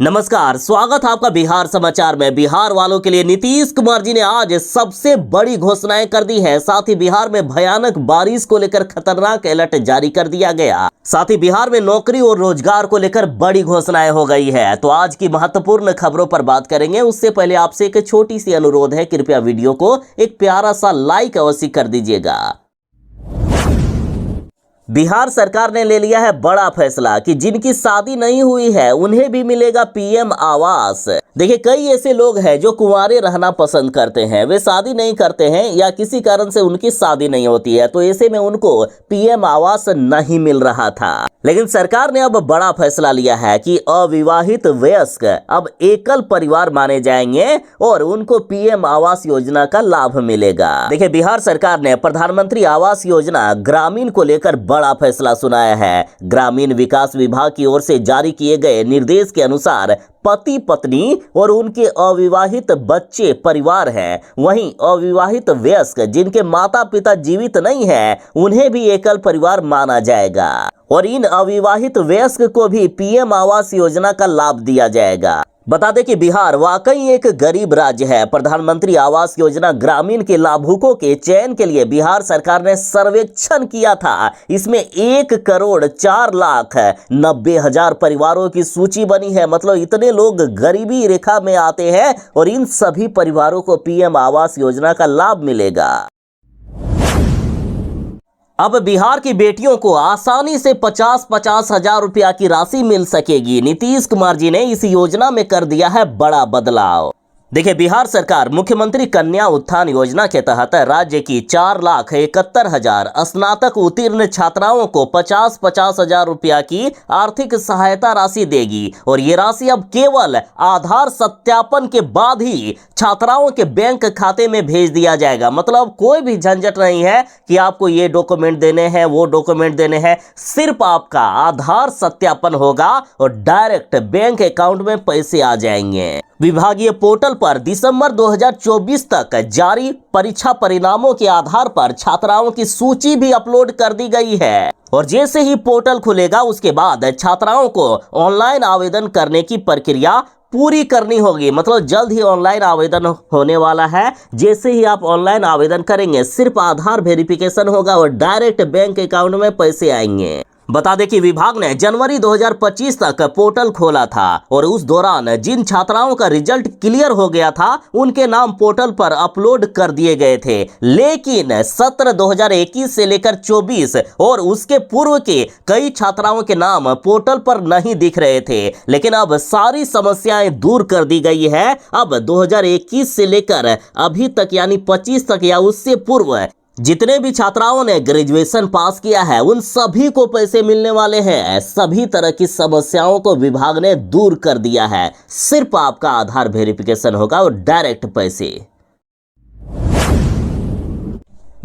नमस्कार, स्वागत है आपका बिहार समाचार में। बिहार वालों के लिए नीतीश कुमार जी ने आज सबसे बड़ी घोषणाएं कर दी है। साथ ही बिहार में भयानक बारिश को लेकर खतरनाक अलर्ट जारी कर दिया गया। साथ ही बिहार में नौकरी और रोजगार को लेकर बड़ी घोषणाएं हो गई है। तो आज की महत्वपूर्ण खबरों पर बात करेंगे। उससे पहले आपसे एक छोटी सी अनुरोध है, कृपया वीडियो को एक प्यारा सा लाइक अवश्य कर दीजिएगा। बिहार सरकार ने ले लिया है बड़ा फैसला कि जिनकी शादी नहीं हुई है उन्हें भी मिलेगा पीएम आवास। देखिए, कई ऐसे लोग हैं जो कुंवारे रहना पसंद करते हैं, वे शादी नहीं करते हैं या किसी कारण से उनकी शादी नहीं होती है, तो ऐसे में उनको पीएम आवास नहीं मिल रहा था। लेकिन सरकार ने अब बड़ा फैसला लिया है कि अविवाहित वयस्क अब एकल परिवार माने जाएंगे और उनको पीएम आवास योजना का लाभ मिलेगा। देखिए, बिहार सरकार ने प्रधानमंत्री आवास योजना ग्रामीण को लेकर बड़ा फैसला सुनाया है। ग्रामीण विकास विभाग की ओर से जारी किए गए निर्देश के अनुसार पति पत्नी और उनके अविवाहित बच्चे परिवार हैं, वहीं अविवाहित वयस्क जिनके माता पिता जीवित नहीं हैं उन्हें भी एकल परिवार माना जाएगा और इन अविवाहित वयस्क को भी पीएम आवास योजना का लाभ दिया जाएगा। बता दें कि बिहार वाकई एक गरीब राज्य है। प्रधानमंत्री आवास योजना ग्रामीण के लाभुकों के चयन के लिए बिहार सरकार ने सर्वेक्षण किया था। इसमें 1,04,90,000 परिवारों की सूची बनी है। मतलब इतने लोग गरीबी रेखा में आते हैं और इन सभी परिवारों को पीएम आवास योजना का लाभ मिलेगा। अब बिहार की बेटियों को आसानी से 50-50 हजार रुपया की राशि मिल सकेगी। नीतीश कुमार जी ने इस योजना में कर दिया है बड़ा बदलाव। देखिए, बिहार सरकार मुख्यमंत्री कन्या उत्थान योजना के तहत राज्य की 4,71,000 स्नातक उत्तीर्ण छात्राओं को 50-50 हजार रुपया की आर्थिक सहायता राशि देगी और ये राशि अब केवल आधार सत्यापन के बाद ही छात्राओं के बैंक खाते में भेज दिया जाएगा। मतलब कोई भी झंझट नहीं है कि आपको ये डॉक्यूमेंट देने हैं, वो डॉक्यूमेंट देने हैं। सिर्फ आपका आधार सत्यापन होगा और डायरेक्ट बैंक अकाउंट में पैसे आ जाएंगे। विभागीय पोर्टल पर दिसंबर 2024 तक जारी परीक्षा परिणामों के आधार पर छात्राओं की सूची भी अपलोड कर दी गई है और जैसे ही पोर्टल खुलेगा उसके बाद छात्राओं को ऑनलाइन आवेदन करने की प्रक्रिया पूरी करनी होगी। मतलब जल्द ही ऑनलाइन आवेदन होने वाला है। जैसे ही आप ऑनलाइन आवेदन करेंगे सिर्फ आधार वेरिफिकेशन होगा और डायरेक्ट बैंक अकाउंट में पैसे आएंगे। बता दें कि विभाग ने जनवरी 2025 तक पोर्टल खोला था और उस दौरान जिन छात्राओं का रिजल्ट क्लियर हो गया था उनके नाम पोर्टल पर अपलोड कर दिए गए थे। लेकिन सत्र 2021 से लेकर 24 और उसके पूर्व के कई छात्राओं के नाम पोर्टल पर नहीं दिख रहे थे। लेकिन अब सारी समस्याएं दूर कर दी गई है। अब 2021 से लेकर अभी तक यानी 25 तक या उससे पूर्व जितने भी छात्राओं ने ग्रेजुएशन पास किया है उन सभी को पैसे मिलने वाले हैं। सभी तरह की समस्याओं को विभाग ने दूर कर दिया है। सिर्फ आपका आधार वेरिफिकेशन होगा और डायरेक्ट पैसे।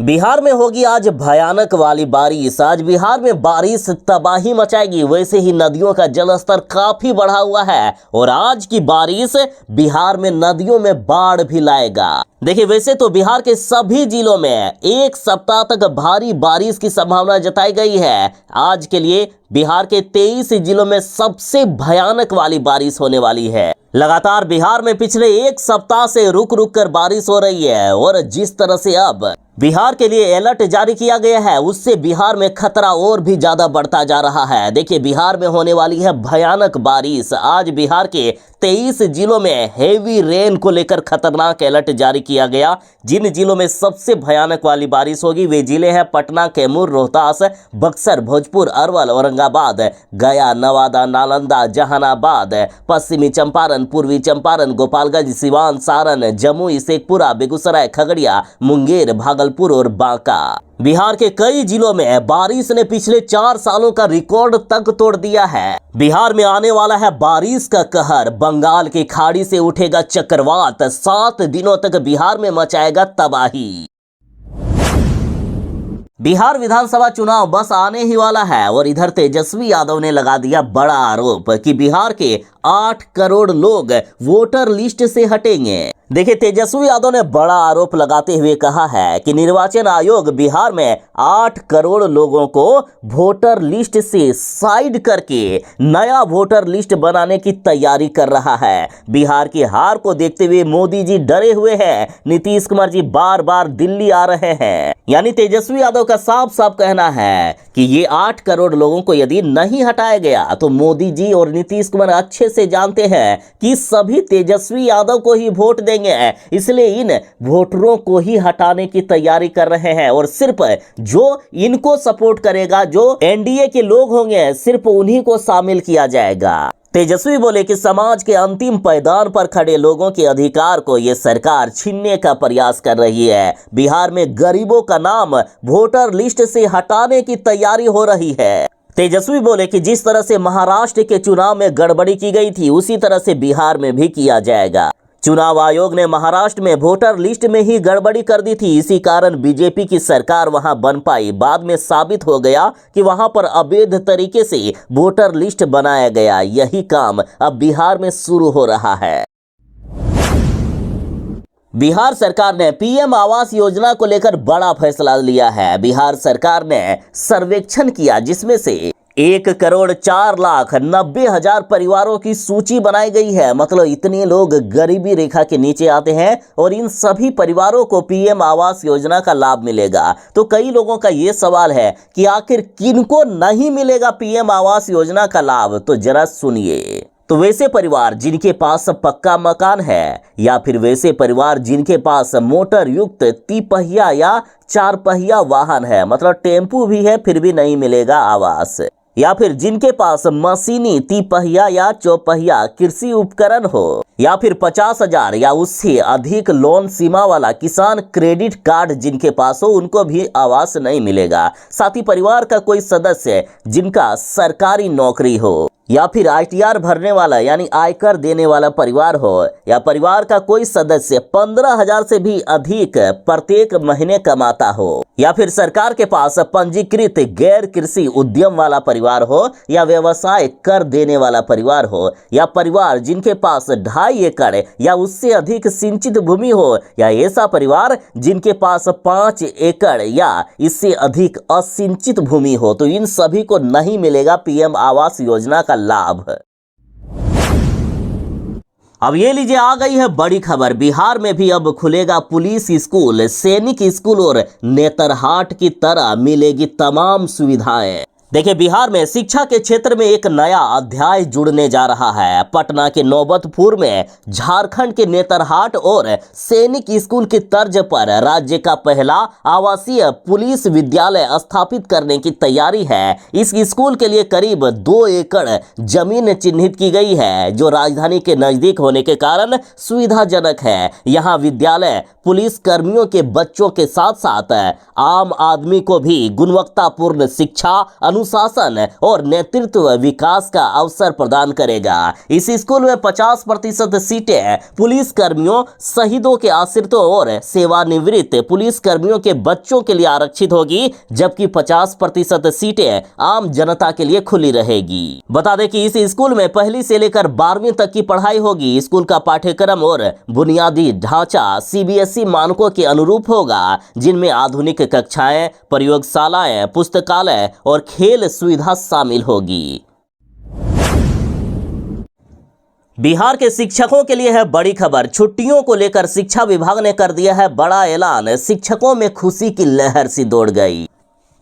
बिहार में होगी आज भयानक वाली बारिश। आज बिहार में बारिश तबाही मचाएगी। वैसे ही नदियों का जलस्तर काफी बढ़ा हुआ है और आज की बारिश बिहार में नदियों में बाढ़ भी लाएगा। देखिए, वैसे तो बिहार के सभी जिलों में एक सप्ताह तक भारी बारिश की संभावना जताई गई है। आज के लिए बिहार के 23 जिलों में सबसे भयानक वाली बारिश होने वाली है। लगातार बिहार में पिछले एक सप्ताह से रुक रुक कर बारिश हो रही है और जिस तरह से अब बिहार के लिए अलर्ट जारी किया गया है उससे बिहार में खतरा और भी ज्यादा बढ़ता जा रहा है। देखिए, बिहार में होने वाली है भयानक बारिश। आज बिहार के 23 जिलों में हेवी रेन को लेकर खतरनाक अलर्ट जारी किया गया। जिन जिलों में सबसे भयानक वाली बारिश होगी वे जिले हैं पटना, कैमूर, रोहतास, बक्सर, भोजपुर, अरवल, औरंगाबाद, गया, नवादा, नालंदा, जहानाबाद, पश्चिमी चंपारण, पूर्वी चंपारण, गोपालगंज, सिवान, सारण, जमुई, शेखपुरा, बेगूसराय, खगड़िया, मुंगेर, भागलपुर और बांका। बिहार के कई जिलों में बारिश ने पिछले 4 सालों का रिकॉर्ड तक तोड़ दिया है। बिहार में आने वाला है बारिश का कहर। बंगाल की खाड़ी से उठेगा चक्रवात। 7 दिनों तक बिहार में मचाएगा तबाही। बिहार विधानसभा चुनाव बस आने ही वाला है और इधर तेजस्वी यादव ने लगा दिया बड़ा आरोप कि बिहार के 8 करोड़ लोग वोटर लिस्ट से हटेंगे। देखिए, तेजस्वी यादव ने बड़ा आरोप लगाते हुए कहा है कि निर्वाचन आयोग बिहार में 8 करोड़ लोगों को वोटर लिस्ट से साइड करके नया वोटर लिस्ट बनाने की तैयारी कर रहा है। बिहार की हार को देखते हुए मोदी जी डरे हुए हैं, नीतीश कुमार जी बार बार दिल्ली आ रहे हैं। यानी तेजस्वी यादव का साफ साफ कहना है कि ये 8 करोड़ लोगों को यदि नहीं हटाया गया तो मोदी जी और नीतीश कुमार अच्छे से जानते हैं कि सभी तेजस्वी यादव को ही वोट देंगे, इसलिए इन वोटरों को ही हटाने की तैयारी कर रहे हैं और सिर्फ जो इनको सपोर्ट करेगा, जो एनडीए के लोग होंगे, सिर्फ उन्हीं को शामिल किया जाएगा। तेजस्वी बोले कि समाज के अंतिम पायदान पर खड़े लोगों के अधिकार को यह सरकार छीनने का प्रयास कर रही है। बिहार में गरीबों का नाम वोटर लिस्ट से हटाने की तैयारी हो रही है। तेजस्वी बोले कि जिस तरह से महाराष्ट्र के चुनाव में गड़बड़ी की गई थी, उसी तरह से बिहार में भी किया जाएगा। चुनाव आयोग ने महाराष्ट्र में वोटर लिस्ट में ही गड़बड़ी कर दी थी, इसी कारण बीजेपी की सरकार वहां बन पाई। बाद में साबित हो गया कि वहां पर अवैध तरीके से वोटर लिस्ट बनाया गया। यही काम अब बिहार में शुरू हो रहा है। बिहार सरकार ने पीएम आवास योजना को लेकर बड़ा फैसला लिया है। बिहार सरकार ने सर्वेक्षण किया जिसमें से 1,04,90,000 परिवारों की सूची बनाई गई है। मतलब इतने लोग गरीबी रेखा के नीचे आते हैं और इन सभी परिवारों को पीएम आवास योजना का लाभ मिलेगा। तो कई लोगों का ये सवाल है कि आखिर किनको नहीं मिलेगा पीएम आवास योजना का लाभ, तो जरा सुनिए। तो वैसे परिवार जिनके पास पक्का मकान है, या फिर वैसे परिवार जिनके पास मोटर युक्त तिपहिया या 4 पहिया वाहन है, मतलब टेम्पू भी है फिर भी नहीं मिलेगा आवास, या फिर जिनके पास मशीनी तिपहिया या 4 पहिया कृषि उपकरण हो, या फिर 50,000 या उससे अधिक लोन सीमा वाला किसान क्रेडिट कार्ड जिनके पास हो, उनको भी आवास नहीं मिलेगा। साथ ही परिवार का कोई सदस्य जिनका सरकारी नौकरी हो, या फिर आईटीआर भरने वाला यानी आयकर देने वाला परिवार हो, या परिवार का कोई सदस्य 15,000 से भी अधिक प्रत्येक महीने कमाता हो, या फिर सरकार के पास पंजीकृत गैर कृषि उद्यम वाला परिवार हो, या व्यवसाय कर देने वाला परिवार हो, या परिवार जिनके पास 2.5 एकड़ या उससे अधिक सिंचित भूमि हो, या ऐसा परिवार जिनके पास 5 एकड़ या इससे अधिक असिंचित भूमि हो, तो इन सभी को नहीं मिलेगा पीएम आवास योजना का लाभ। अब ये लीजिए, आ गई है बड़ी खबर। बिहार में भी अब खुलेगा पुलिस स्कूल, सैनिक स्कूल और नेतरहाट की तरह मिलेगी तमाम सुविधाएं। देखिए, बिहार में शिक्षा के क्षेत्र में एक नया अध्याय जुड़ने जा रहा है। पटना के नौबतपुर में झारखंड के नेतरहाट और सैनिक स्कूल की तर्ज पर राज्य का पहला आवासीय पुलिस विद्यालय स्थापित करने की तैयारी है। इस स्कूल के लिए करीब 2 एकड़ जमीन चिन्हित की गई है, जो राजधानी के नजदीक होने के कारण सुविधाजनक है। यहाँ विद्यालय पुलिस कर्मियों के बच्चों के साथ साथ आम आदमी को भी गुणवत्तापूर्ण शिक्षा, अनुशासन और नेतृत्व विकास का अवसर प्रदान करेगा। इस स्कूल में 50% सीटें पुलिस कर्मियों, शहीदों के आश्रितों और सेवानिवृत्त पुलिस कर्मियों के बच्चों के लिए आरक्षित होगी, जबकि 50% सीटें आम जनता के लिए खुली रहेगी। बता दें कि इस स्कूल में 1ली से लेकर 12वीं तक की पढ़ाई होगी। स्कूल का पाठ्यक्रम और बुनियादी ढांचा सीबीएसई मानकों के अनुरूप होगा, जिनमें आधुनिक कक्षाएं, प्रयोगशालाएं, पुस्तकालय और खेल सुविधा शामिल होगी। बिहार के शिक्षकों के लिए है बड़ी खबर। छुट्टियों को लेकर शिक्षा विभाग ने कर दिया है बड़ा ऐलान। शिक्षकों में खुशी की लहर सी दौड़ गई।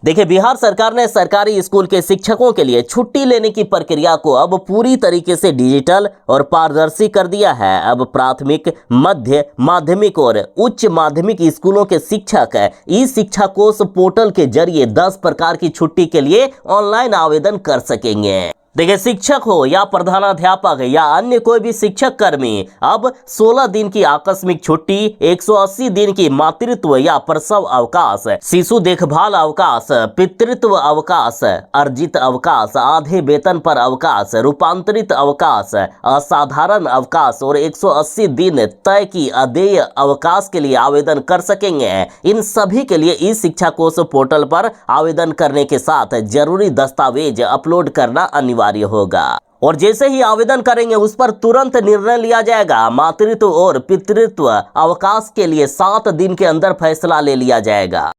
देखिए, बिहार सरकार ने सरकारी स्कूल के शिक्षकों के लिए छुट्टी लेने की प्रक्रिया को अब पूरी तरीके से डिजिटल और पारदर्शी कर दिया है। अब प्राथमिक, मध्य माध्यमिक और उच्च माध्यमिक स्कूलों के शिक्षक ई शिक्षा कोष पोर्टल के जरिए 10 प्रकार की छुट्टी के लिए ऑनलाइन आवेदन कर सकेंगे। देखिए, शिक्षक हो या प्रधानाध्यापक या अन्य कोई भी शिक्षक कर्मी अब 16 दिन की आकस्मिक छुट्टी, 180 दिन की मातृत्व या प्रसव अवकाश, शिशु देखभाल अवकाश, पितृत्व अवकाश, अर्जित अवकाश, आधे वेतन पर अवकाश, रूपांतरित अवकाश, असाधारण अवकाश और 180 दिन तय की अदेय अवकाश के लिए आवेदन कर सकेंगे। इन सभी के लिए ई शिक्षा कोष पोर्टल पर आवेदन करने के साथ जरूरी दस्तावेज अपलोड करना अनिवार्य होगा। और जैसे ही आवेदन करेंगे उस पर तुरंत निर्णय लिया जाएगा। मातृत्व और पितृत्व अवकाश के लिए 7 दिन के अंदर फैसला ले लिया जाएगा।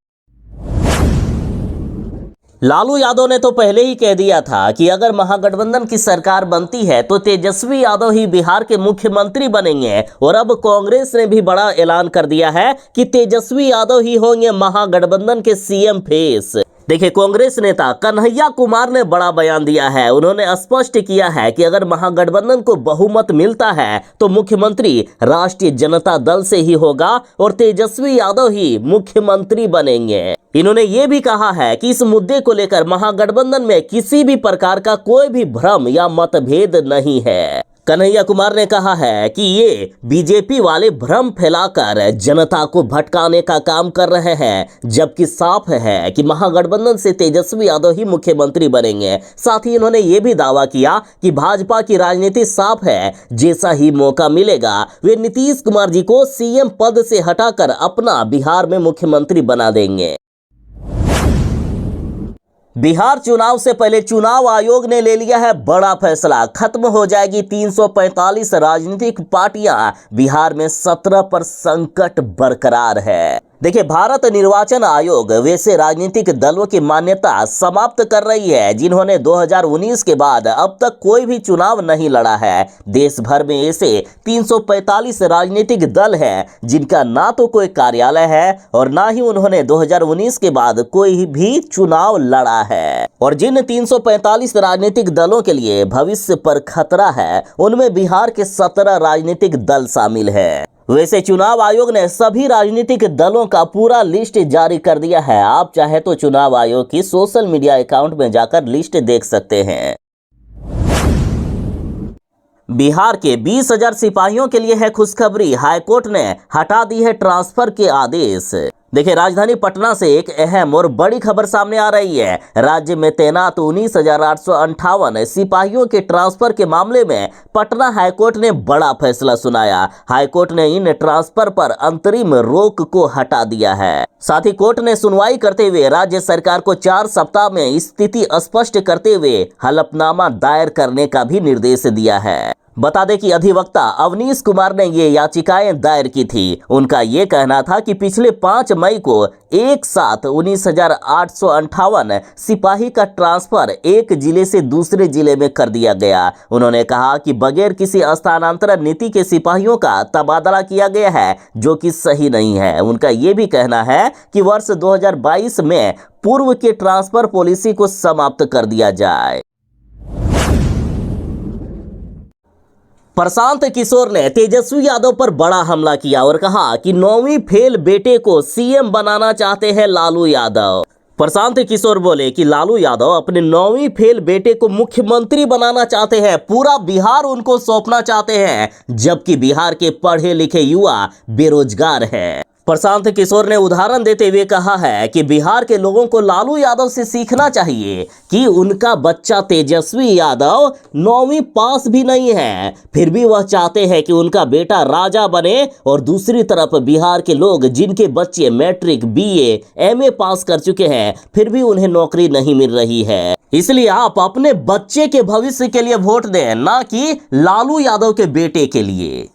लालू यादव ने तो पहले ही कह दिया था कि अगर महागठबंधन की सरकार बनती है तो तेजस्वी यादव ही बिहार के मुख्यमंत्री बनेंगे। और अब कांग्रेस ने भी बड़ा ऐलान कर दिया है कि तेजस्वी यादव ही होंगे महागठबंधन के सीएम फेस। देखिए, कांग्रेस नेता कन्हैया कुमार ने बड़ा बयान दिया है। उन्होंने स्पष्ट किया है कि अगर महागठबंधन को बहुमत मिलता है तो मुख्यमंत्री राष्ट्रीय जनता दल से ही होगा और तेजस्वी यादव ही मुख्यमंत्री बनेंगे। इन्होंने ये भी कहा है कि इस मुद्दे को लेकर महागठबंधन में किसी भी प्रकार का कोई भी भ्रम या मतभेद नहीं है। कन्हैया कुमार ने कहा है कि ये बीजेपी वाले भ्रम फैलाकर जनता को भटकाने का काम कर रहे हैं, जबकि साफ है कि महागठबंधन से तेजस्वी यादव ही मुख्यमंत्री बनेंगे। साथ ही इन्होंने ये भी दावा किया कि भाजपा की राजनीति साफ है, जैसा ही मौका मिलेगा वे नीतीश कुमार जी को सीएम पद से हटाकर अपना बिहार में मुख्यमंत्री बना देंगे। बिहार चुनाव से पहले चुनाव आयोग ने ले लिया है बड़ा फैसला। खत्म हो जाएगी 345 राजनीतिक पार्टियां। बिहार में 17 पर संकट बरकरार है। देखिए, भारत निर्वाचन आयोग वैसे राजनीतिक दलों की मान्यता समाप्त कर रही है जिन्होंने 2019 के बाद अब तक कोई भी चुनाव नहीं लड़ा है। देश भर में ऐसे 345 राजनीतिक दल हैं जिनका ना तो कोई कार्यालय है और ना ही उन्होंने 2019 के बाद कोई भी चुनाव लड़ा है। और जिन 345 राजनीतिक दलों के लिए भविष्य पर खतरा है उनमें बिहार के 17 राजनीतिक दल शामिल हैं। वैसे चुनाव आयोग ने सभी राजनीतिक दलों का पूरा लिस्ट जारी कर दिया है। आप चाहे तो चुनाव आयोग की सोशल मीडिया अकाउंट में जाकर लिस्ट देख सकते हैं। बिहार के 20,000 सिपाहियों के लिए है खुशखबरी। हाईकोर्ट ने हटा दी है ट्रांसफर के आदेश। देखिए, राजधानी पटना से एक अहम और बड़ी खबर सामने आ रही है। राज्य में तैनात 19,858 सिपाहियों के ट्रांसफर के मामले में पटना हाईकोर्ट ने बड़ा फैसला सुनाया। हाईकोर्ट ने इन ट्रांसफर पर अंतरिम रोक को हटा दिया है। साथ ही कोर्ट ने सुनवाई करते हुए राज्य सरकार को 4 सप्ताह में स्थिति स्पष्ट करते हुए हलफनामा दायर करने का भी निर्देश दिया है। बता दें कि अधिवक्ता अवनीश कुमार ने ये याचिकाएं दायर की थी। उनका ये कहना था कि पिछले 5 मई को एक साथ 19,858 सिपाही का ट्रांसफर एक जिले से दूसरे जिले में कर दिया गया। उन्होंने कहा कि बगैर किसी स्थानांतरण नीति के सिपाहियों का तबादला किया गया है, जो कि सही नहीं है। उनका ये भी कहना है कि वर्ष 2022 में पूर्व के ट्रांसफर पॉलिसी को समाप्त कर दिया जाए। प्रशांत किशोर ने तेजस्वी यादव पर बड़ा हमला किया और कहा कि 9वीं फेल बेटे को सीएम बनाना चाहते हैं लालू यादव। प्रशांत किशोर बोले कि लालू यादव अपने 9वीं फेल बेटे को मुख्यमंत्री बनाना चाहते हैं, पूरा बिहार उनको सौंपना चाहते हैं, जबकि बिहार के पढ़े लिखे युवा बेरोजगार हैं। प्रशांत किशोर ने उदाहरण देते हुए कहा है कि बिहार के लोगों को लालू यादव से सीखना चाहिए कि उनका बच्चा तेजस्वी यादव 9वीं पास भी नहीं है, फिर भी वह चाहते हैं कि उनका बेटा राजा बने। और दूसरी तरफ बिहार के लोग जिनके बच्चे मैट्रिक, बीए, एमए पास कर चुके हैं, फिर भी उन्हें नौकरी नहीं मिल रही है। इसलिए आप अपने बच्चे के भविष्य के लिए वोट दें, ना कि लालू यादव के बेटे के लिए।